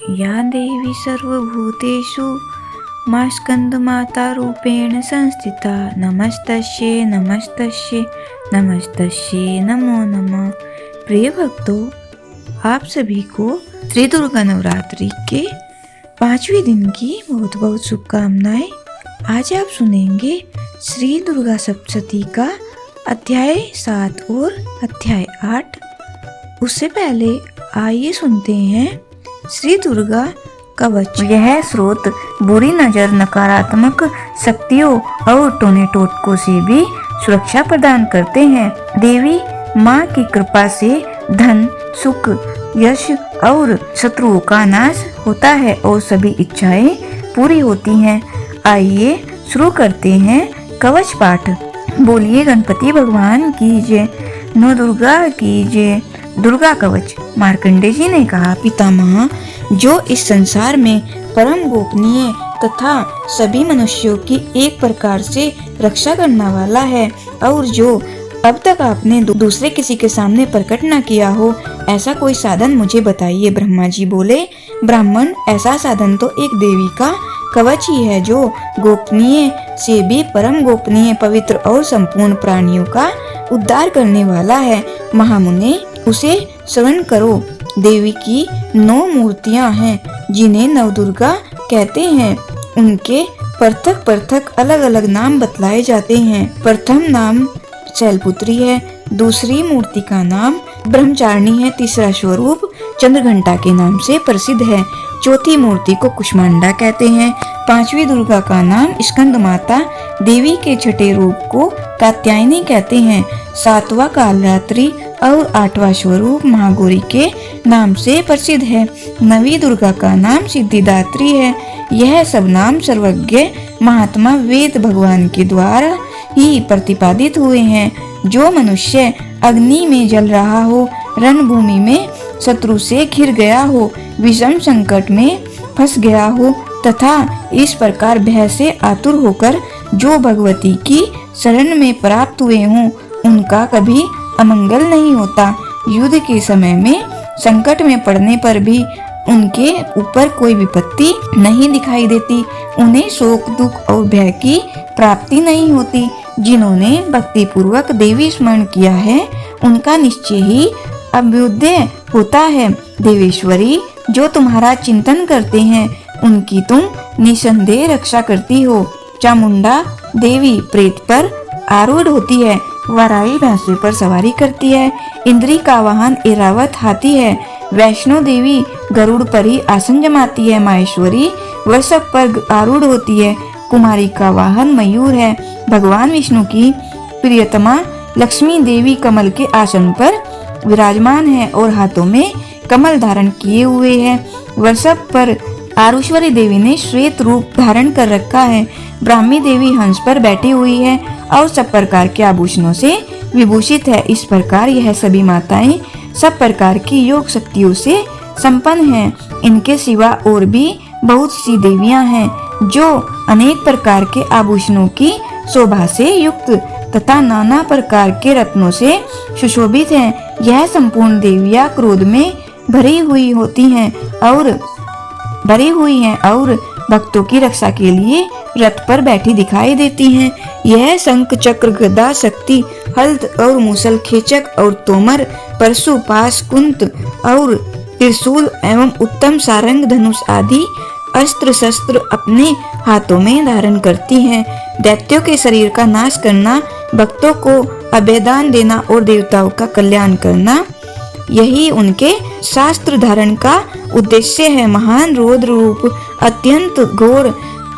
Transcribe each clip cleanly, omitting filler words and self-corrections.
या देवी सर्वभूतेषु मा स्कंदमातारूपेण संस्थिता नमस्तस्यै नमस्तस्यै नमस्तस्यै नमो नमः। प्रिय भक्तों, आप सभी को श्री दुर्गा नवरात्रि के 5वें दिन की बहुत बहुत शुभकामनाएं। आज आप सुनेंगे श्री दुर्गा सप्तशती का अध्याय 7 और अध्याय 8। उससे पहले आइए सुनते हैं श्री दुर्गा कवच। यह स्रोत बुरी नजर, नकारात्मक शक्तियों और टोने टोटकों से भी सुरक्षा प्रदान करते हैं। देवी माँ की कृपा से धन, सुख, यश और शत्रुओं का नाश होता है और सभी इच्छाएं पूरी होती हैं। आइए शुरू करते हैं कवच पाठ। बोलिए गणपति भगवान की जय, नौ दुर्गा की जय। दुर्गा कवच। मार्कंडेय जी ने कहा, पितामह, जो इस संसार में परम गोपनीय तथा सभी मनुष्यों की एक प्रकार से रक्षा करने वाला है और जो अब तक आपने दूसरे किसी के सामने प्रकट न किया हो, ऐसा कोई साधन मुझे बताइए। ब्रह्मा जी बोले, ब्राह्मण, ऐसा साधन तो एक देवी का कवच ही है जो गोपनीय से भी परम गोपनीय, पवित्र और संपूर्ण प्राणियों का उद्धार करने वाला है। महामुने, उसे श्रवण करो। देवी की 9 मूर्तियां हैं जिन्हें नवदुर्गा कहते हैं। उनके पृथक पृथक अलग अलग नाम बतलाए जाते हैं। प्रथम नाम शैलपुत्री है, दूसरी मूर्ति का नाम ब्रह्मचारिणी है, तीसरा स्वरूप चंद्रघंटा के नाम से प्रसिद्ध है, चौथी मूर्ति को कुष्मांडा कहते हैं, पांचवी दुर्गा का नाम स्कंद माता, देवी के छठे रूप को कात्यायनी कहते हैं, सातवां कालरात्रि और आठवां स्वरूप महागौरी के नाम से प्रसिद्ध है। नवी दुर्गा का नाम सिद्धिदात्री है। यह सब नाम सर्वज्ञ महात्मा वेद भगवान के द्वारा ही प्रतिपादित हुए हैं। जो मनुष्य अग्नि में जल रहा हो, रणभूमि में शत्रु से घिर गया हो, विषम संकट में फंस गया हो तथा इस प्रकार भय से आतुर होकर जो भगवती की शरण में प्राप्त हुए हों, उनका कभी अमंगल नहीं होता। युद्ध के समय में संकट में पड़ने पर भी उनके ऊपर कोई विपत्ति नहीं दिखाई देती। उन्हें शोक, दुख और भय की प्राप्ति नहीं होती। जिन्होंने भक्ति पूर्वक देवी स्मरण किया है, उनका निश्चय ही अभ्युदय होता है। देवेश्वरी, जो तुम्हारा चिंतन करते हैं, उनकी तुम निसंदेह रक्षा करती हो। चामुंडा देवी प्रेत पर आरूढ़ होती है, वाराही भैंसे पर सवारी करती है। इंद्री का वाहन ऐरावत हाथी है। वैष्णो देवी गरुड़ पर ही आसन जमाती है। माहेश्वरी वृषभ पर आरूढ़ होती है। कुमारी का वाहन मयूर है। भगवान विष्णु की प्रियतमा लक्ष्मी देवी कमल के आसन पर विराजमान है और हाथों में कमल धारण किए हुए है। वृषभ पर आरुश्वरी देवी ने श्वेत रूप धारण कर रखा है। ब्राह्मी देवी हंस पर बैठी हुई है और सब प्रकार के आभूषणों से विभूषित है। इस प्रकार यह सभी माताएं सब प्रकार की योग शक्तियों से संपन्न हैं। इनके सिवा और भी बहुत सी देवियां हैं जो अनेक प्रकार के आभूषणों की शोभा से युक्त तथा नाना प्रकार के रत्नों से सुशोभित हैं। यह संपूर्ण देवियां क्रोध में भरी हुई हैं और भक्तों की रक्षा के लिए रथ पर बैठी दिखाई देती हैं। यह शंख, चक्र, गदा, शक्ति, हल्द और मूसल, खेचक और तोमर, परशु, पास, कुंत और त्रिशूल एवं उत्तम सारंग, धनुष आदि अस्त्र शस्त्र अपने हाथों में धारण करती हैं। दैत्यों के शरीर का नाश करना, भक्तों को अभयदान देना और देवताओं का कल्याण करना, यही उनके शास्त्र धारण का उद्देश्य है। महान रौद्र रूप, अत्यंत घोर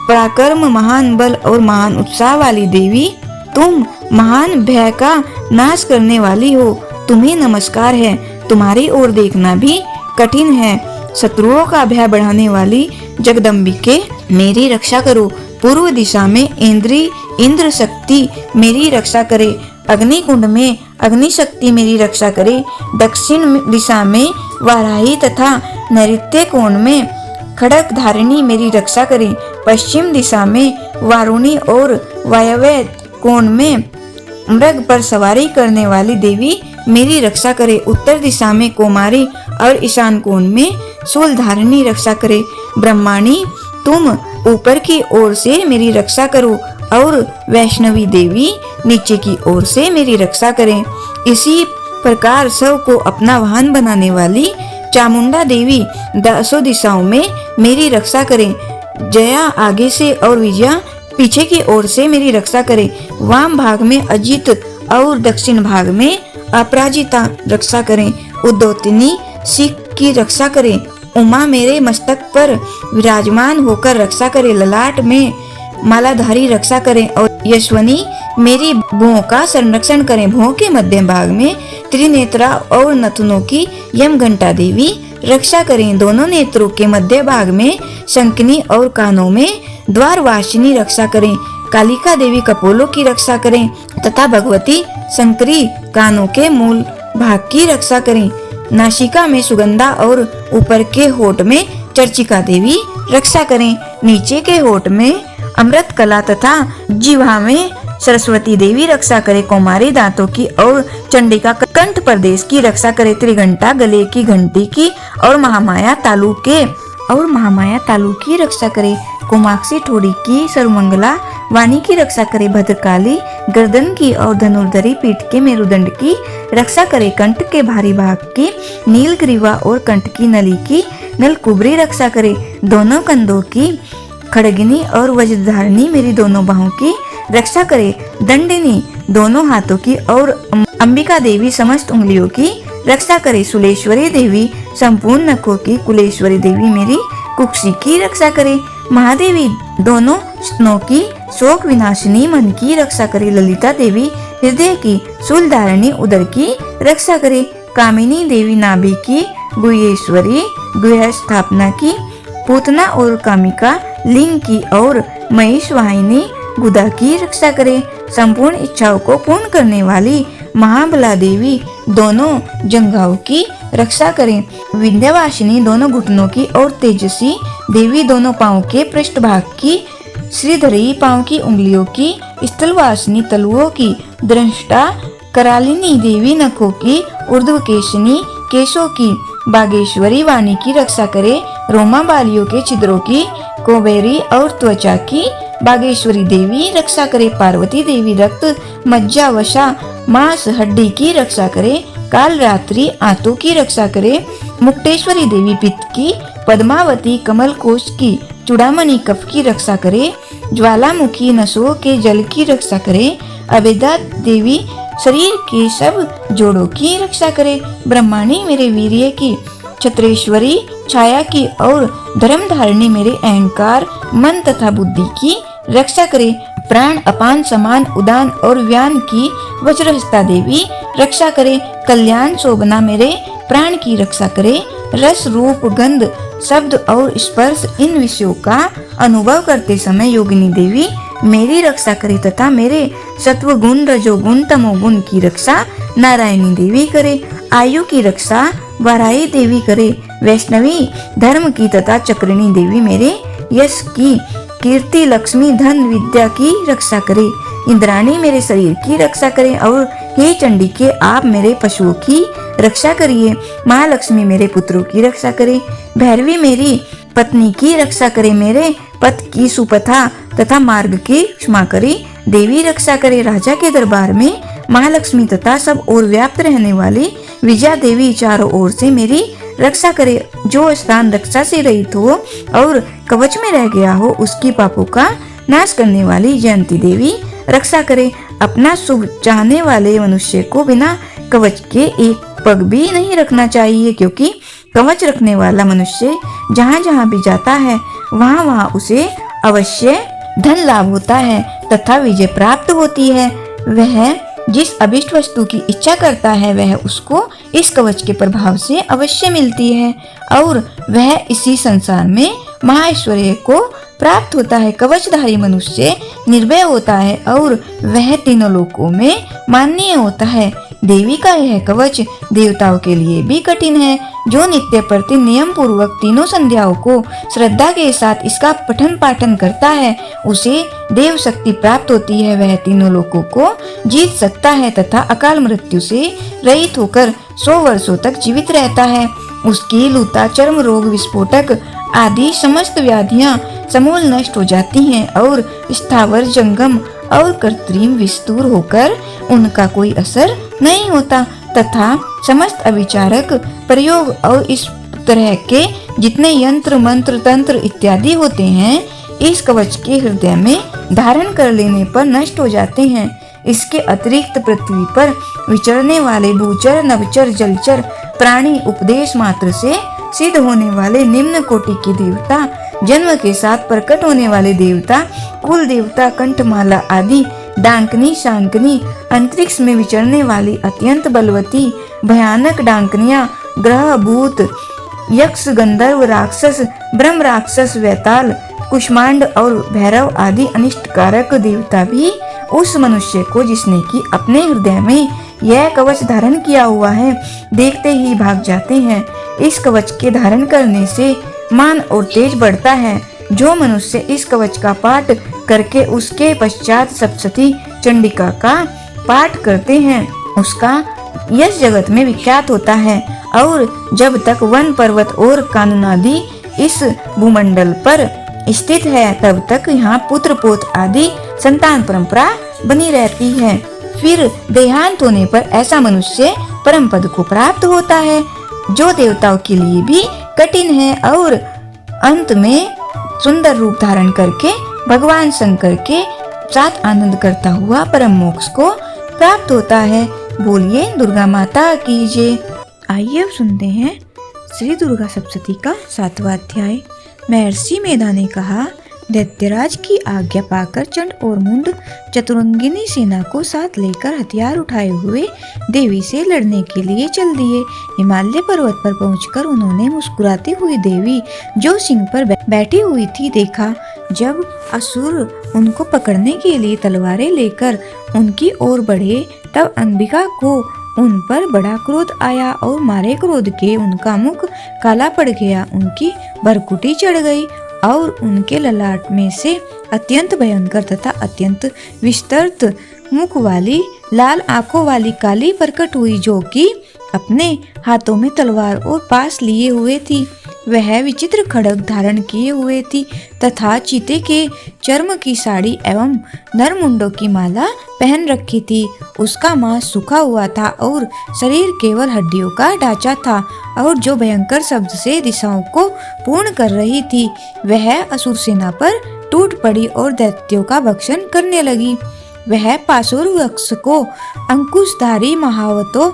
पराक्रम, महान बल और महान उत्साह वाली देवी, तुम महान भय का नाश करने वाली हो। तुम्हें नमस्कार है। तुम्हारी ओर देखना भी कठिन है। शत्रुओं का भय बढ़ाने वाली जगदम्बिके, मेरी रक्षा करो। पूर्व दिशा में इंद्र शक्ति मेरी रक्षा करे। अग्निकुंड में अग्नि शक्ति मेरी रक्षा करे। दक्षिण दिशा में वाराही तथा नैऋत्य कोण में खड़ग धारिणी मेरी रक्षा करे। पश्चिम दिशा में वारुणी और वायव्य कोण में मृग पर सवारी करने वाली देवी मेरी रक्षा करे। उत्तर दिशा में कौमारी और ईशान कोण में शूलधारिणी रक्षा करे। ब्रह्माणी तुम ऊपर की ओर से मेरी रक्षा करो और वैष्णवी देवी नीचे की ओर से मेरी रक्षा करें। इसी प्रकार सब को अपना वाहन बनाने वाली चामुंडा देवी दसों दिशाओं में मेरी रक्षा करें। जया आगे से और विजया पीछे की ओर से मेरी रक्षा करे। वाम भाग में अजित और दक्षिण भाग में अपराजिता रक्षा करें। उद्योतिनी सिख की रक्षा करें। उमा मेरे मस्तक पर विराजमान होकर रक्षा करे। ललाट में मालाधारी रक्षा करें और यशवनी मेरी भुओं का संरक्षण करें। भुओं के मध्य भाग में त्रिनेत्रा और नथुनों की यम घंटा देवी रक्षा करें। दोनों नेत्रों के मध्य भाग में शंकिनी और कानों में द्वारवासिनी रक्षा करें। कालिका देवी कपोलों की रक्षा करें तथा भगवती शंकरी कानों के मूल भाग की रक्षा करें। नासिका में सुगंधा और ऊपर के होठ में चर्चिका देवी रक्षा करें। नीचे के होठ में अमृत कला तथा जिह्वा में सरस्वती देवी रक्षा करे। कौमारी दांतों की और चंडिका कंठ प्रदेश की रक्षा करे। त्रिघंटा गले की घंटी की और महामाया तालु की रक्षा करे। कुमाक्षी ठोड़ी की सर्वमंगला वाणी की रक्षा करे। भद्रकाली गर्दन की और धनुर्धरी पीठ के मेरुदंड की रक्षा करे। कंठ के भारी भाग की नीलग्रीवा और कंठ की नली की नलकुबरी रक्षा करे। दोनों कंधों की खड़गिनी और वज्रधारिणी मेरी दोनों बाहों की रक्षा करे। दंडिनी दोनों हाथों की और अंबिका देवी समस्त उंगलियों की रक्षा करे। सुलेश्वरी देवी संपूर्ण नखों की। कुलेश्वरी देवी मेरी कुक्षी की रक्षा करे। महादेवी दोनों स्तनों की। शोक विनाशिनी मन की रक्षा करे। ललिता देवी हृदय की। शूलधारिणी उदर की रक्षा करे। कामिनी देवी नाभि की। गुह्येश्वरी गुह्य स्थापना की। पूतना और कामिका लिंग की और महिषवाहिनी गुदा की रक्षा करे। संपूर्ण इच्छाओं को पूर्ण करने वाली महाबला देवी दोनों जंघाओं की रक्षा करें। विंध्यवासिनी दोनों घुटनों की और तेजसी देवी दोनों पांवों के पृष्ठभाग की। श्रीधरी पांव की उंगलियों की। स्थलवासिनी तलुओं की। दृष्टा करालिनी देवी नखों की। ऊर्ध्वकेशिनी केशों की। बागेश्वरी वाणी की रक्षा करे। रोमा बालियों के छिद्रों की। कोबेरी और त्वचा की। बागेश्वरी देवी रक्षा करे। पार्वती देवी रक्त मज्जा वसा मांस हड्डी की रक्षा करे। काल रात्रि आंतों की रक्षा करे। मुक्तेश्वरी देवी पित्त की। पद्मावती कमल कोश की। चूड़ामणि कफ की रक्षा करे। ज्वालामुखी नसों के जल की रक्षा करे। अबेदा देवी शरीर के सब जोड़ों की रक्षा करे। ब्रह्माणी मेरे वीर्य की। छत्रेश्वरी छाया की और धर्मधारिणी मेरे अहंकार मन तथा बुद्धि की रक्षा करे। प्राण अपान समान उदान और व्यान की वज्रहस्ता देवी रक्षा करे। कल्याण शोभना मेरे प्राण की रक्षा करे। रस रूप गंध शब्द और स्पर्श इन विषयों का अनुभव करते समय योगिनी देवी मेरी रक्षा करे तथा मेरे सत्व गुण रजोगुण तमोगुण की रक्षा नारायणी देवी करे। आयु की रक्षा वाराही देवी करे। वैष्णवी धर्म की तथा चक्रिणी देवी मेरे यश की। कीर्ति लक्ष्मी धन विद्या की रक्षा करे। इंद्राणी मेरे शरीर की रक्षा करे और हे चंडी के आप मेरे पशुओं की रक्षा करिए। महालक्ष्मी मेरे पुत्रों की रक्षा करे। भैरवी मेरी पत्नी की रक्षा करे। मेरे पथ की सुपथा तथा मार्ग की क्षमा करे। देवी रक्षा करे। राजा के दरबार में महालक्ष्मी तथा सब ओर व्याप्त रहने वाली विजया देवी चारों ओर से मेरी रक्षा करे। जो स्थान रक्षा से रहित हो और कवच में रह गया हो उसकी पापों का नाश करने वाली जयंती देवी रक्षा करे। अपना शुभ चाहने वाले मनुष्य को बिना कवच के एक पग भी नहीं रखना चाहिए, क्योंकि कवच रखने वाला मनुष्य जहाँ जहाँ भी जाता है वहाँ वहाँ उसे अवश्य धन लाभ होता है तथा विजय प्राप्त होती है। वह जिस अभिष्ट वस्तु की इच्छा करता है वह उसको इस कवच के प्रभाव से अवश्य मिलती है और वह इसी संसार में महाऐश्वर्य को प्राप्त होता है। कवचधारी मनुष्य निर्भय होता है और वह तीनों लोकों में माननीय होता है। देवी का यह कवच देवताओं के लिए भी कठिन है। जो नित्य प्रति नियम पूर्वक तीनों संध्याओं को श्रद्धा के साथ इसका पठन पाठन करता है, उसे देव शक्ति प्राप्त होती है। वह तीनों लोकों को जीत सकता है तथा अकाल मृत्यु से रहित होकर 100 वर्षों तक जीवित रहता है। उसकी लूता, चर्म रोग, विस्फोटक आदि समस्त व्याधियां समूल नष्ट हो जाती हैं और स्थावर, जंगम और कृत्रिम विष दूर होकर उनका कोई असर नहीं होता तथा समस्त अविचारक प्रयोग और इस तरह के जितने यंत्र, मंत्र, तंत्र इत्यादि होते हैं, इस कवच के हृदय में धारण कर लेने पर नष्ट हो जाते हैं। इसके अतिरिक्त पृथ्वी पर विचरने वाले भूचर, नभचर, जलचर प्राणी, उपदेश मात्र से सिद्ध होने वाले निम्न कोटि के देवता, जन्म के साथ प्रकट होने वाले देवता, कुल देवता, कंठमाला आदि, डांकनी, शांकनी, अंतरिक्ष में विचरने वाली अत्यंत बलवती भयानक डांकनियां, ग्रह, भूत, यक्ष, गंधर्व, राक्षस, ब्रह्म राक्षस, वैताल, कुष्मांड और भैरव आदि अनिष्टकारक देवता भी उस मनुष्य को, जिसने कि अपने हृदय में यह कवच धारण किया हुआ है, देखते ही भाग जाते हैं। इस कवच के धारण करने से मान और तेज बढ़ता है। जो मनुष्य इस कवच का पाठ करके उसके पश्चात सप्तशती चंडिका का पाठ करते हैं, उसका यश जगत में विख्यात होता है और जब तक वन, पर्वत और काननादि इस भूमंडल पर स्थित है, तब तक यहाँ पुत्र पोत आदि संतान परंपरा बनी रहती है। फिर देहांत होने पर ऐसा मनुष्य परम पद को प्राप्त होता है, जो देवताओं के लिए भी कठिन है और अंत में सुंदर रूप धारण करके भगवान शंकर के साथ आनंद करता हुआ परम मोक्ष को प्राप्त होता है। बोलिए दुर्गा माता की जय। आइए अब सुनते हैं श्री दुर्गा सप्तशती का 7वां अध्याय। महर्षि मेधा ने कहा, दैत्यराज की आज्ञा पाकर चंड और मुंड चतुरंगिनी सेना को साथ लेकर हथियार उठाए हुए देवी से लड़ने के लिए चल दिए। हिमालय पर्वत पर पहुंचकर उन्होंने मुस्कुराती हुई देवी जो सिंह पर बैठी हुई थी देखा। जब असुर उनको पकड़ने के लिए तलवारें लेकर उनकी ओर बढ़े, तब अंबिका को उन पर बड़ा क्रोध आया और मारे क्रोध के उनका मुख काला पड़ गया, उनकी भरकुटी चढ़ गई और उनके ललाट में से अत्यंत भयंकर तथा अत्यंत विस्तृत मुख वाली लाल आंखों वाली काली प्रकट हुई, जो कि अपने हाथों में तलवार और पास लिए हुए थी। वह विचित्र खड्ग धारण किए हुए थी तथा चीते के चर्म की साड़ी एवं नरमुंडों की माला पहन रखी थी। उसका मांस सूखा हुआ था और शरीर केवल हड्डियों का ढांचा था और जो भयंकर शब्द से दिशाओं को पूर्ण कर रही थी, वह असुर सेना पर टूट पड़ी और दैत्यों का भक्षण करने लगी। वह पाशुर वृक्ष को अंकुशधारी महावतों,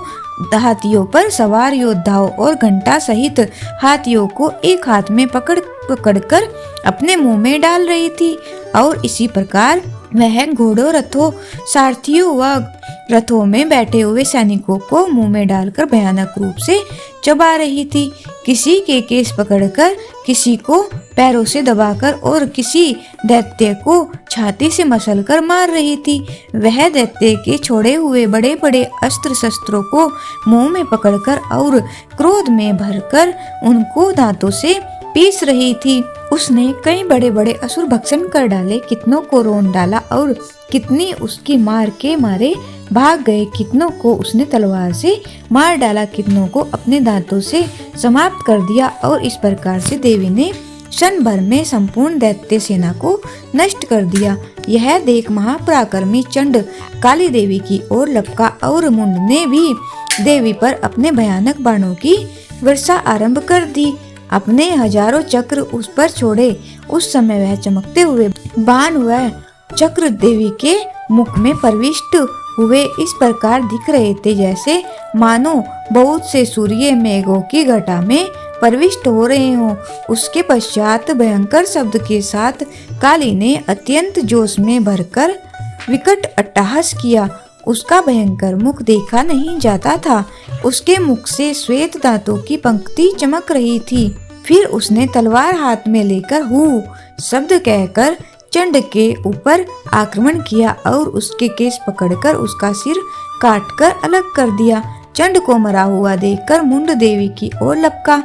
हाथियों पर सवार योद्धाओं और घंटा सहित हाथियों को एक हाथ में पकड़कर अपने मुंह में डाल रही थी और इसी प्रकार वह घोड़ों, रथों, सारथियों व रथों में बैठे हुए सैनिकों को मुंह में डालकर भयानक रूप से चबा रही थी। किसी के केस पकड़कर, किसी को पैरों से दबाकर और किसी दैत्य को छाती से मसलकर मार रही थी। वह दैत्य के छोड़े हुए बड़े बड़े अस्त्र शस्त्रों को मुंह में पकड़कर और क्रोध में भरकर उनको दांतों से पीस रही थी। उसने कई बड़े बड़े असुर भक्षण कर डाले, कितनों को रोन डाला और कितनी उसकी मार के मारे भाग गए, कितनों को उसने तलवार से मार डाला, कितनों को अपने दांतों से समाप्त कर दिया। और इस प्रकार से देवी ने क्षण भर में संपूर्ण दैत्य सेना को नष्ट कर दिया। यह देख महापराक्रमी चंड काली देवी की ओर लपका और मुंड ने भी देवी पर अपने भयानक बाणों की वर्षा आरंभ कर दी। अपने हजारों चक्र उस पर छोड़े। उस समय वह चमकते हुए बाण व चक्र देवी के मुख में प्रविष्ट हुए इस प्रकार दिख रहे थे, जैसे मानो बहुत से सूर्य मेघों की घटा में प्रविष्ट हो रहे हों। उसके पश्चात भयंकर शब्द के साथ काली ने अत्यंत जोश में भरकर विकट अट्टहास किया। उसका भयंकर मुख देखा नहीं जाता था, उसके मुख से श्वेत दांतों की पंक्ति चमक रही थी। फिर उसने तलवार हाथ में लेकर हू शब्द कहकर चंड के ऊपर आक्रमण किया और उसके केस पकड़कर उसका सिर काटकर अलग कर दिया। चंड को मरा हुआ देखकर मुंड देवी की ओर लपका,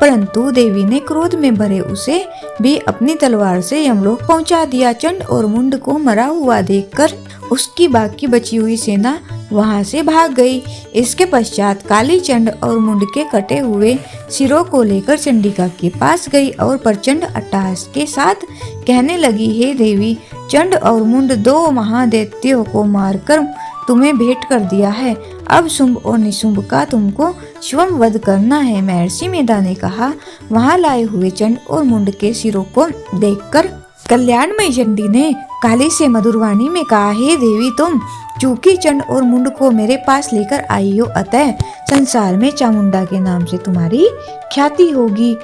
परंतु देवी ने क्रोध में भरे उसे भी अपनी तलवार से यमलोक पहुंचा दिया। चंड और मुंड को मरा हुआ देखकर उसकी बाकी बची हुई सेना वहां से भाग गई। इसके पश्चात काली चंड और मुंड के कटे हुए सिरों को लेकर चंडिका के पास गई और प्रचंड अट्टहास के साथ कहने लगी, हे देवी, चंड और मुंड दो महादैत्यों को मारकर तुम्हें भेंट कर दिया है। अब शुंभ और निशुंभ का तुमको स्वयं वध करना है। महर्षि मेधा ने कहा। वहां लाए हुए चंड और मुंड के सिरों को देखकर कल्याणमयी चंडी ने काली से मधुरवाणी में कहा, हे देवी, तुम चूंकि चंड और मुंड को मेरे पास लेकर आई हो, अतः संसार में चामुंडा के नाम से तुम्हारी ख्याति होगी।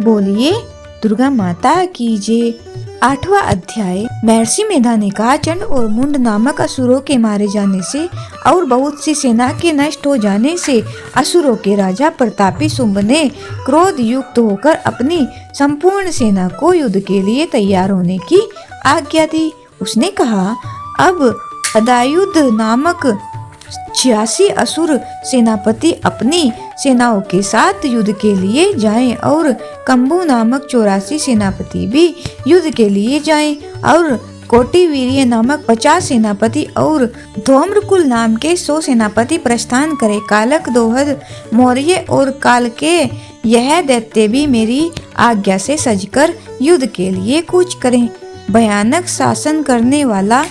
बोलिए दुर्गा माता की जय। 8वां अध्याय। महर्षि मेधा ने कहा, चंड और मुंड नामक असुरों के मारे जाने से और बहुत सी सेना के नष्ट हो जाने से असुरों के राजा प्रतापी शुंभ ने क्रोध युक्त होकर अपनी संपूर्ण सेना को युद्ध के लिए तैयार होने की आज्ञा दी। उसने कहा, अब अदायुध नामक 86 असुर सेनापति अपनी सेनाओं के साथ युद्ध के लिए जाएं और कंबू नामक 84 सेनापति भी युद्ध के लिए जाएं और कोटिवीर्य नामक 50 सेनापति और धूम्रकुल नाम के 100 सेनापति प्रस्थान करें। कालक, दोहद, मौर्य और काल के यह दैत्य भी मेरी आज्ञा से सजकर युद्ध के लिए कूच करें। भयानक शासन करने वाला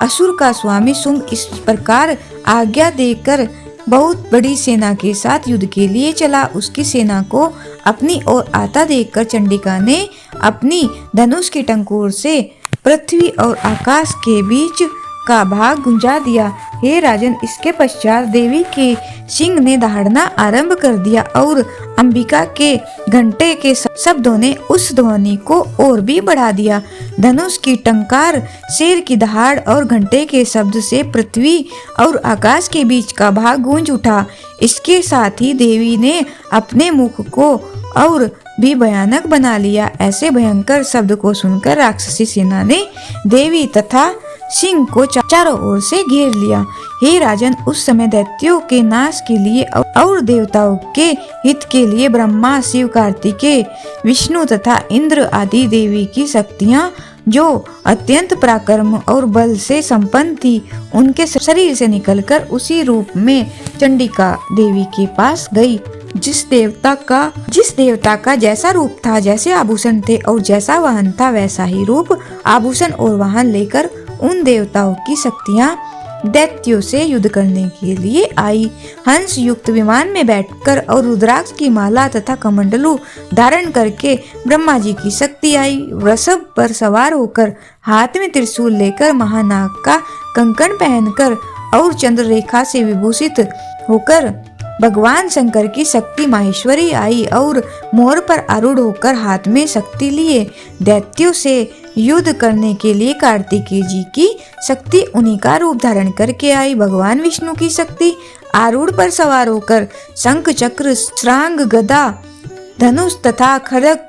असुर का स्वामी शुंभ इस प्रकार आज्ञा देकर बहुत बड़ी सेना के साथ युद्ध के लिए चला। उसकी सेना को अपनी ओर आता देखकर चंडिका ने अपनी धनुष के टंकोर से पृथ्वी और आकाश के बीच का भाग गुंजा दिया। हे राजन, इसके पश्चात देवी के सिंह ने दहाड़ना आरंभ कर दिया और अंबिका के घंटे के शब्दों ने उस ध्वनि को और भी बढ़ा दिया। धनुष की टंकार, शेर की दहाड़ और घंटे के शब्द से पृथ्वी और आकाश के बीच का भाग गूंज उठा। इसके साथ ही देवी ने अपने मुख को और भी भयानक बना लिया। ऐसे भयंकर शब्द को सुनकर राक्षसी सेना ने देवी तथा सिंह को चारों ओर से घेर लिया। हे राजन, उस समय दैत्यों के नाश के लिए और देवताओं के हित के लिए ब्रह्मा, शिव, कार्तिकेय, विष्णु तथा इंद्र आदि देवी की शक्तियां जो अत्यंत पराक्रम और बल से संपन्न थी, उनके शरीर से निकलकर उसी रूप में चंडिका देवी के पास गई। जिस देवता का जैसा रूप था, जैसे आभूषण थे और जैसा वाहन था, वैसा ही रूप, आभूषण और वाहन लेकर उन देवताओं की शक्तियां दैत्यों से युद्ध करने के लिए आई। हंस युक्त विमान में बैठकर और रुद्राक्ष की माला तथा कमंडलू धारण करके ब्रह्मा जी की शक्ति आई। वृषभ पर सवार होकर, हाथ में त्रिशूल लेकर, महानाग का कंकण पहनकर और चंद्ररेखा से विभूषित होकर भगवान शंकर की शक्ति माहेश्वरी आई और मोर पर आरूढ़ होकर हाथ में शक्ति लिए दैत्यों से युद्ध करने के लिए कार्तिकेय जी की शक्ति उन्हीं का रूप धारण करके आई। भगवान विष्णु की शक्ति आरूढ़ पर सवार होकर शंख, चक्र, श्रांग, गदा, धनुष तथा खड्ग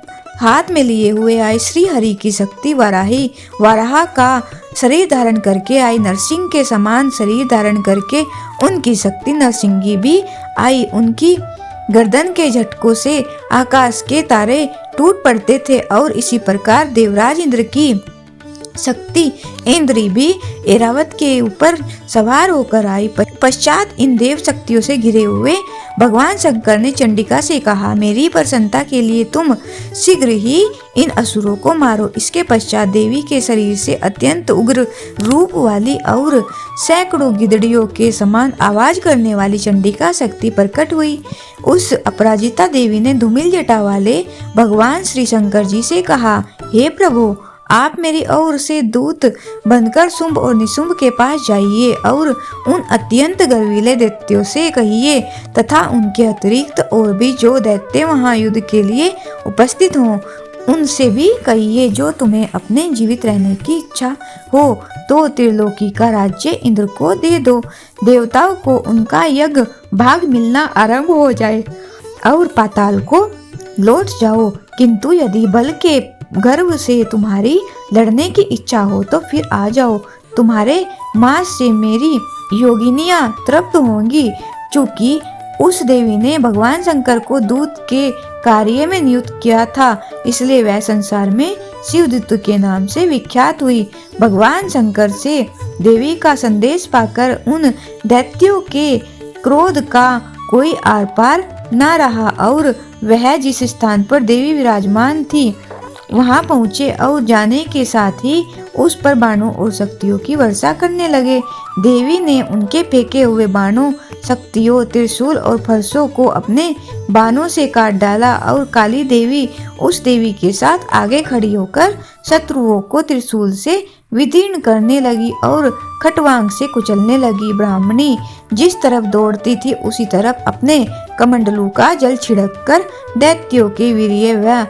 हाथ में लिए हुए आई। श्री हरि की शक्ति वाराही वाराह का शरीर धारण करके आई। नरसिंह के समान शरीर धारण करके उनकी शक्ति नरसिंगी भी आई। उनकी गर्दन के झटकों से आकाश के तारे टूट पड़ते थे और इसी प्रकार देवराज इंद्र की शक्ति इंद्री भी ऐरावत के ऊपर सवार होकर आई। पश्चात इन देव शक्तियों से घिरे हुए भगवान शंकर ने चंडिका से कहा, मेरी प्रसन्नता के लिए तुम शीघ्र ही इन असुरों को मारो। इसके पश्चात देवी के शरीर से अत्यंत उग्र रूप वाली और सैकड़ों गिदड़ियों के समान आवाज करने वाली चंडिका शक्ति प्रकट हुई। उस अपराजिता देवी ने धूमिल जटा वाले भगवान श्री शंकर जी से कहा, हे प्रभु, आप मेरी ओर से दूत बनकर शुंभ और निशुंभ के पास जाइए और उन अत्यंत गर्वीले दैत्यों से कहिए तथा उनके अतिरिक्त और भी जो दैत्य वहां युद्ध के लिए उपस्थित हों, उनसे भी कहिए, जो तुम्हें अपने जीवित रहने की इच्छा हो तो त्रिलोकी का राज्य इंद्र को दे दो। देवताओं को उनका यज्ञ भाग मिलना आरंभ हो जाए और पाताल को लौट जाओ। किंतु यदि बल के गर्व से तुम्हारी लड़ने की इच्छा हो तो फिर आ जाओ। तुम्हारे मांस से मेरी योगिनियां तृप्त होंगी। चूंकि उस देवी ने भगवान शंकर को दूत के कार्य में नियुक्त किया था, इसलिए वह संसार में शिवदूत के नाम से विख्यात हुई। भगवान शंकर से देवी का संदेश पाकर उन दैत्यों के क्रोध का कोई आर पार न रहा और वह जिस स्थान पर देवी विराजमान थी वहां पहुंचे और जाने के साथ ही उस पर बाणों और शक्तियों की वर्षा करने लगे। देवी ने उनके फेंके हुए बाणों, शक्तियों, त्रिशूल और फरसों को अपने बाणों से काट डाला और काली देवी उस देवी के साथ आगे खड़ी होकर शत्रुओं को त्रिशूल से विदीर्ण करने लगी और खटवांग से कुचलने लगी। ब्राह्मणी जिस तरफ दौड़ती थी उसी तरफ अपने कमंडलू का जल छिड़क कर दैत्यों के वीर्य व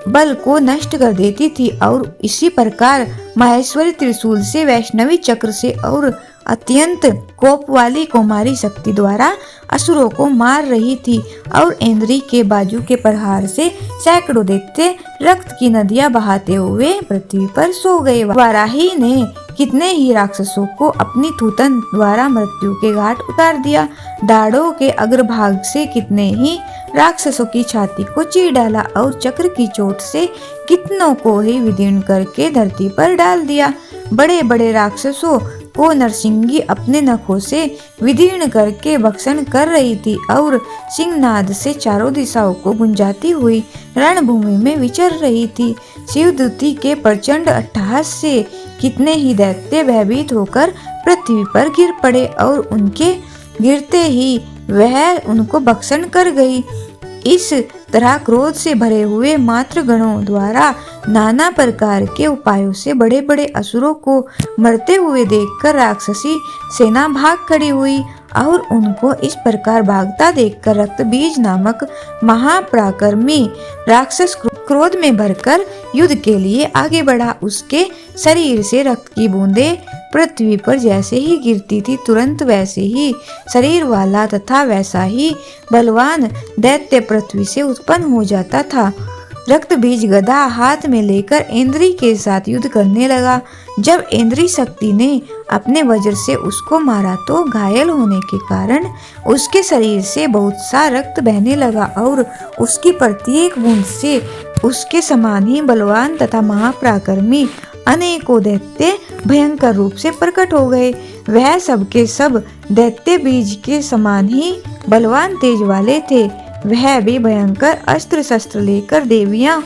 बल को नष्ट कर देती थी और इसी प्रकार माहेश्वरी त्रिशूल से, वैष्णवी चक्र से और अत्यंत कोप वाली कुमारी शक्ति द्वारा असुरों को मार रही थी और इंद्री के बाजू के प्रहार से सैकड़ों दैत्य रक्त की नदियां बहाते हुए पृथ्वी पर सो गए। वाराही ने कितने ही राक्षसों को अपनी थूथन द्वारा मृत्यु के घाट उतार दिया। दाढ़ों के अग्रभाग से कितने ही राक्षसों की छाती को चीर डाला और चक्र की चोट से कितनों को ही विदीर्ण करके धरती पर डाल दिया। बड़े बड़े राक्षसों को नरसिंगी अपने नखों से विदीर्ण करके भक्षण कर रही थी और सिंहनाद से चारों दिशाओं को गुंजाती हुई रणभूमि में विचर रही थी। शिवदूती के प्रचंड अट्टहास से कितने ही दैत्य भयभीत होकर पृथ्वी पर गिर पड़े और उनके गिरते ही वह उनको भक्षण कर गई। इस तरह क्रोध से भरे हुए मातृ गणों द्वारा नाना प्रकार के उपायों से बड़े बड़े असुरों को मरते हुए देखकर राक्षसी सेना भाग खड़ी हुई और उनको इस प्रकार भागता देखकर रक्तबीज नामक महापराक्रमी राक्षस क्रोध में भरकर युद्ध के लिए आगे बढ़ा। उसके शरीर से रक्त की बूंदें पृथ्वी पर जैसे ही गिरती थी, तुरंत वैसे ही शरीर वाला तथा वैसा ही बलवान दैत्य पृथ्वी से उत्पन्न हो जाता था। रक्तबीज गदा हाथ में लेकर इंद्री के साथ युद्ध करने लगा। जब इंद्री शक्ति ने अपने वज्र से उसको मारा तो घायल होने के कारण उसके शरीर से बहुत सा रक्त बहने लगा और उसकी प्रत्येक बूंद से उसके समान ही बलवान तथा महापराक्रमी अनेकों दैत्य भयंकर रूप से प्रकट हो गए। वह सब के सब दैत्य बीज के समान ही बलवान तेज वाले थे। वह भी भयंकर अस्त्र शस्त्र लेकर देवियों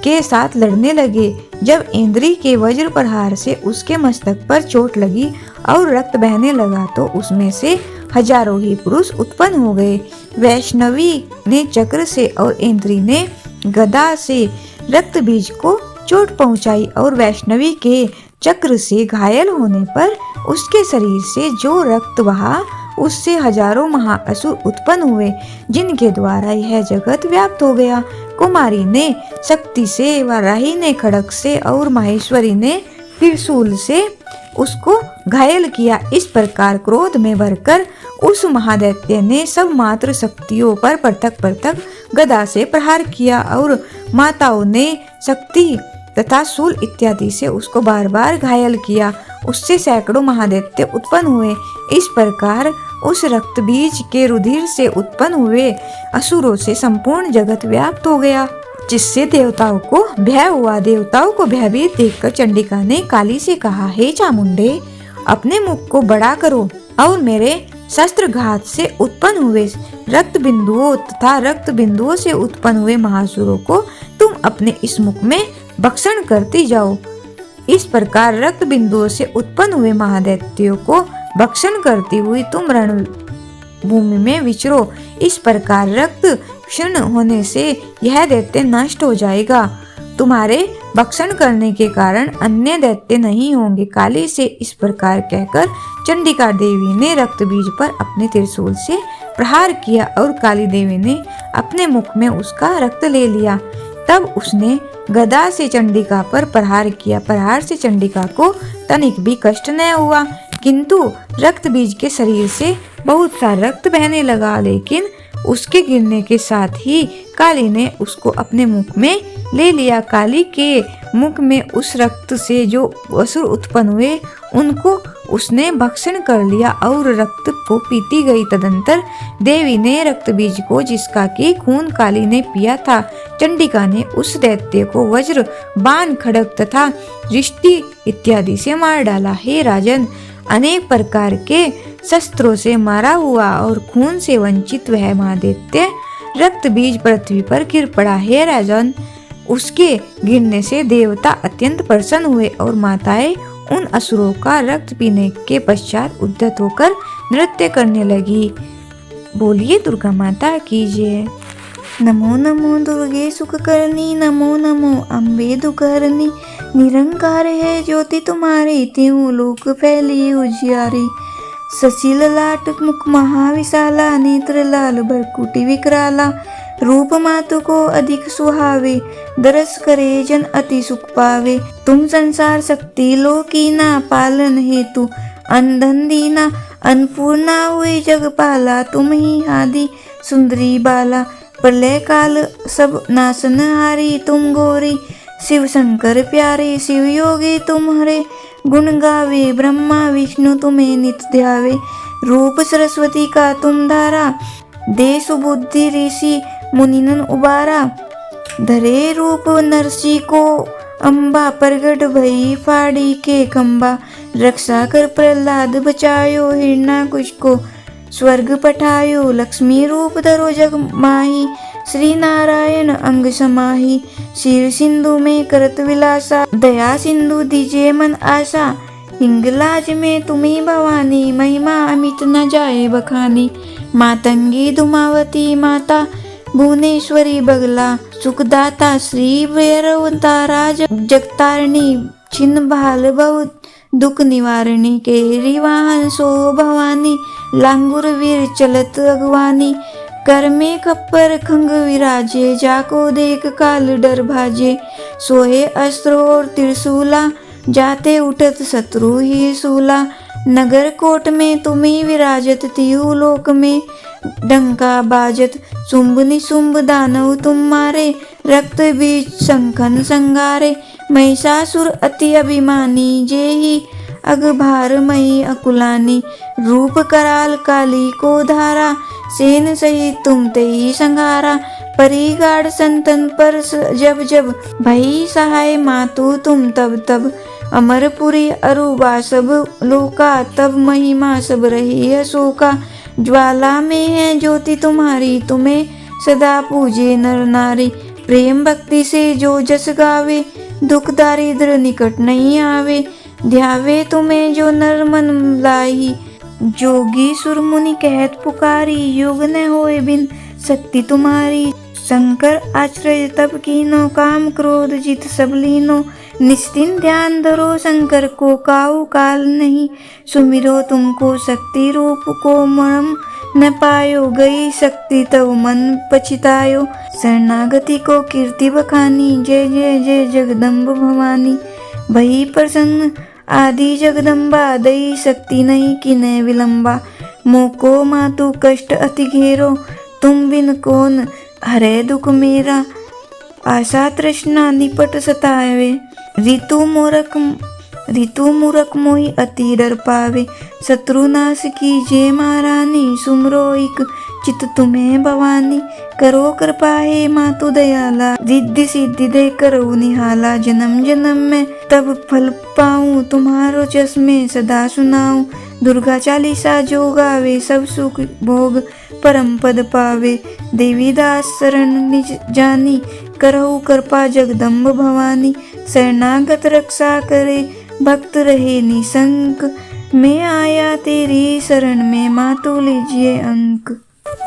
के साथ लड़ने लगे। जब इंद्री के वज्र प्रहार से उसके मस्तक पर चोट लगी और रक्त बहने लगा तो उसमें से हजारों ही पुरुष उत्पन्न हो गए। वैष्णवी ने चक्र से और इंद्री ने गदा से रक्त बीज को चोट पहुंचाई और वैष्णवी के चक्र से घायल होने पर उसके शरीर से जो रक्त बहा उससे हजारों महाअसुर उत्पन्न हुए जिनके द्वारा यह जगत व्याप्त हो गया। कुमारी ने शक्ति से, वाराही ने खड़ग से और माहेश्वरी ने त्रिशूल से उसको घायल किया। इस प्रकार क्रोध में भरकर उस महादैत्य ने सब मात्र शक्तियों पर पृथक पृथक गदा से प्रहार किया और माताओं ने शक्ति तथा शूल इत्यादि से उसको बार बार घायल किया। उससे सैकड़ों महादैत्य उत्पन्न हुए। इस प्रकार उस रक्त बीज के रुधिर से उत्पन्न हुए असुरों से संपूर्ण जगत व्याप्त हो गया, जिससे देवताओं को भय हुआ। देवताओं को भयभीत देखकर चंडिका ने काली से कहा, हे चामुंडे, अपने मुख को बड़ा करो और मेरे शस्त्र घात से उत्पन्न हुए रक्त बिंदुओं तथा रक्त बिंदुओं से उत्पन्न हुए महासुरों को तुम अपने इस मुख में भक्षण करती जाओ। इस प्रकार रक्त बिंदुओं से उत्पन्न हुए महादैत्यों को भक्षण करती हुई तुम रणभूमि में विचरो। इस प्रकार रक्त क्षीण होने से यह दैत्य नष्ट हो जाएगा। तुम्हारे भक्षण करने के कारण अन्य दैत्य नहीं होंगे। काली से इस प्रकार कहकर चंडिका देवी ने रक्त बीज पर अपने त्रिशूल से प्रहार किया और काली देवी ने अपने मुख में उसका रक्त ले लिया। तब उसने गदा से चंडिका पर प्रहार किया। प्रहार से चंडिका को तनिक भी कष्ट न हुआ, किंतु रक्त बीज के शरीर से बहुत सा रक्त बहने लगा। लेकिन उसके गिरने के साथ ही काली ने उसको अपने मुख में ले लिया। काली के मुख में उस रक्त से जो असुर उत्पन्न हुए उनको उसने भक्षण कर लिया और रक्त को पीती गई। तदंतर देवी ने रक्त बीज को, जिसका कि खून काली ने पिया था, चंडिका ने उस दैत्य को वज्र, बाण, खड्ग तथा रिष्टि इत्यादि से मार डाला। हे राजन, अनेक प्रकार के शस्त्रों से मारा हुआ और खून से वंचित वह महादैत्य रक्त बीज पृथ्वी पर गिर पड़ा। हे राजन, उसके गिरने से देवता अत्यंत प्रसन्न हुए और माताएं उन असुरों का रक्त पीने के पश्चात उद्धत होकर नृत्य करने लगी। बोलिए दुर्गा माता की जय। नमो नमो दुर्गे सुखकरणी, नमो नमो अम्बे दुखहरणी। निरंकार है ज्योति तुम्हारी, त्यों लोक फैली उजियारी। ससील लाट मुख महाविशाला, नेत्र लाल भरकुटी विकराला। रूप मातु को अधिक सुहावे, दरस करे जन अति सुख पावे। तुम संसार शक्ति लोकीना, पालन हेतु अनधन दीना। अन्नपूर्णा हुई जगपाला, तुम ही आदि सुंदरी बाला। प्रलय काल सब नाशनहारी, तुम गौरी शिव शंकर प्यारे। शिव योगी तुम हरे, गुण गावे ब्रह्मा विष्णु तुम्हें नित ध्यावे। रूप सरस्वती का तुम धारा, दे सुबुद्धि ऋषि मुनिनन उबारा। धरे रूप नरसी को अम्बा, प्रगट भई फाड़ी के खंबा। रक्षा कर प्रहलाद बचायो, हिरण्याकुश को स्वर्ग पठायो। लक्ष्मी रूप धरो जग माही, श्री नारायण अंग समाही। क्षीर सिंधु में करत विलासा, दया सिंधु दीजे मन आशा। हिंगलाज में तुम्ही भवानी, महिमा अमित न जाए बखानी। मातंगी धुमावती माता, भुवनेश्वरी बगला। सुखदाता श्री भैरवतारा, जगतारिणी छिन्न भाल बहु दुख निवारणी। केरी वाहन सो भवानी, लांगुर वीर चलत अगवानी। कर में खप्पर खंग विराजे, जाको देख काल डर भाजे। सोहे अस्त्र और त्रिशूला, जाते उठत शत्रु ही सूला। नगर कोट में तुम्ही विराजत, तिहु लोक में डंका बाजत। शुंभ निशुंभ दानव तुम मारे, रक्त बीज शंखन संगारे। महिषासुर अति अभिमानी, जेहि अगभार मई अकुलानी। रूप कराल काली को धारा, सेन सहित तुम तेहि संहारा। परिगाढ़ संतन पर जब जब, भई सहाय मातु तुम तब तब। अमरपुरी अरुबा सब लोका, तब महिमा सब रही अशोका। ज्वाला में है ज्योति तुम्हारी, तुम्हें सदा पूजे नर नारी। प्रेम भक्ति से जो जस गावे, दुख दारिद्र निकट नहीं आवे। ध्यावे तुम्हें जो नर मन लाही, जोगी सुर मुनि कहत पुकारी। युग न होए बिन शक्ति तुम्हारी, शंकर आश्रय तब कीनो। काम क्रोध जित सब लीनो, निश्चिन ध्यान धरो शंकर को। काऊ काल नहीं सुमिरो तुमको, शक्ति रूप को मरम न पायो। गई शक्ति तब मन पछतायो, शरणागति को कीर्ति बखानी। जय जय जय जगदम्ब भवानी, भई प्रसन्न आदि जगदम्बा। दई शक्ति नहीं किने विलंबा, मोको मातु कष्ट अति घेरो। तुम बिन कौन हरे दुख मेरा, आशा तृष्णा निपट सतावे। ऋतु मूरख मोहि अति डर पावे। शत्रुनाश की जय महारानी, सुमरो एक चित तुम्हें भवानी। करो कृपा हे मातु दयाला, रिद्धि सिद्धि दे करो निहाला। जन्म जन्म में तब फल पाऊं, तुम्हारो जस में सदा सुनाऊं। दुर्गा चालीसा जो गावे, सब सुख भोग परम पद पावे। देवी दास शरण निज जानी, करहु कृपा जगदम्ब भवानी। शरणागत रक्षा करे, भक्त रहे निशंक। मैं आया तेरी शरण में, मातु लीजिए अंक।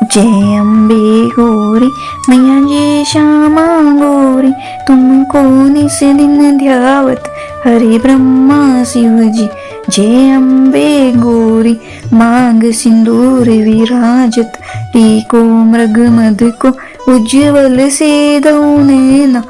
जय अम्बे गौरी मैया, जय श्यामा गौरी। तुमको निस दिन ध्यावत, हरि ब्रह्मा शिव जी। जय अम्बे गौरी, मांग सिंदूर विराजत। टीको मृग मद को, उज्ज्वल से नैना।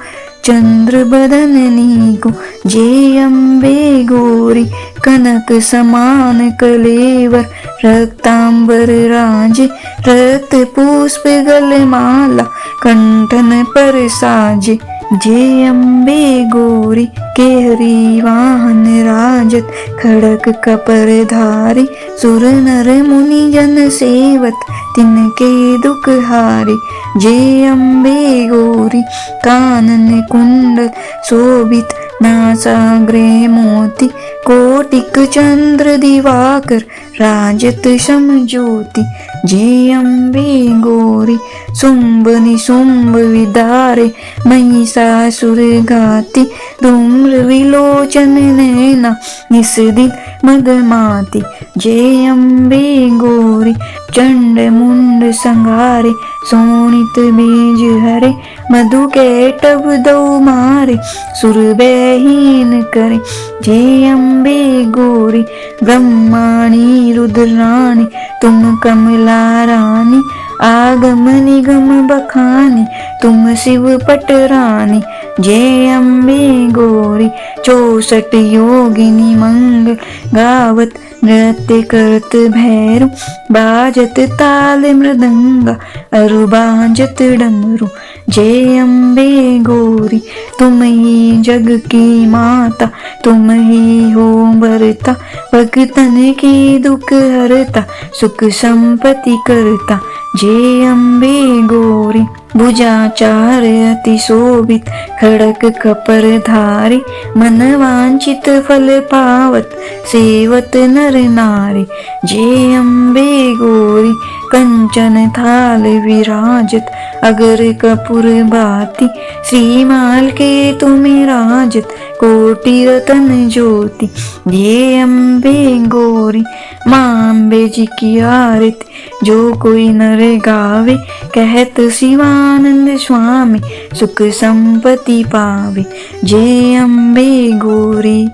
चंद्र बदननी को। जय अम्बे गौरी, कनक समान कलेवर। रक्तांबर राजे, रक्त पुष्प गलमाला। कंठन पर साजे, जय अम्बे गौरी। गोरी केहरी वाहन राजत खड़क कपर धारी सुर नर मुनि जन सेवत तिनके दुख हारी जय अम्बे गौरी कानन कुंडल शोभित नासाग्रे मोती कोटिक चंद्र दिवाकर राजत शम ज्योति जय अम्बे गौरी शुंभ निशुंभ विदारे महिषासुर घाती धूम्र विलोचन नैना निस्दिन मदमाती जय अम्बे गौरी चंड मुंड संघारे सोनित बीज हरे मधु केटव दौ मारे सुर बेहीन करे जय अम्बे गौरी ब्रह्माणी रुद्राणी तुम कमला रानी आगम निगम बखानी तुम शिव पटरानी जय अम्बे गौरी 64 योगिनी मंगल गावत नृत्य करत भैरू बाजत ताल मृदंगा अरु बाजत डमरू जय अम्बे गौरी तुम ही जग की माता तुम ही हो भरता भक्तन की दुख हरता सुख संपत्ति करता जय अम्बे गौरी भुजाचार अति शोभित खड़क कपर धारी मन वांछित फल पावत सेवत नर नारी जय अम्बे गौरी कंचन थाल विराजत अगर कपूर बाती श्रीमाल के तुम्हें राजत कोटि रतन ज्योति जय अम्बे गौरी माँ अम्बे जी की आरती जो कोई नर गावे कहत शिवानंद स्वामी सुख संपत्ति पावे जय अम्बे गौरी।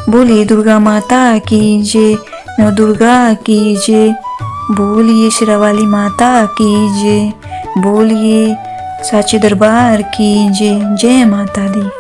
बोलिए दुर्गा माता की जय, नव दुर्गा की जय। बोलिए शेरावाली माता की जय, बोलिए साचे दरबार की जय। जय माता दी।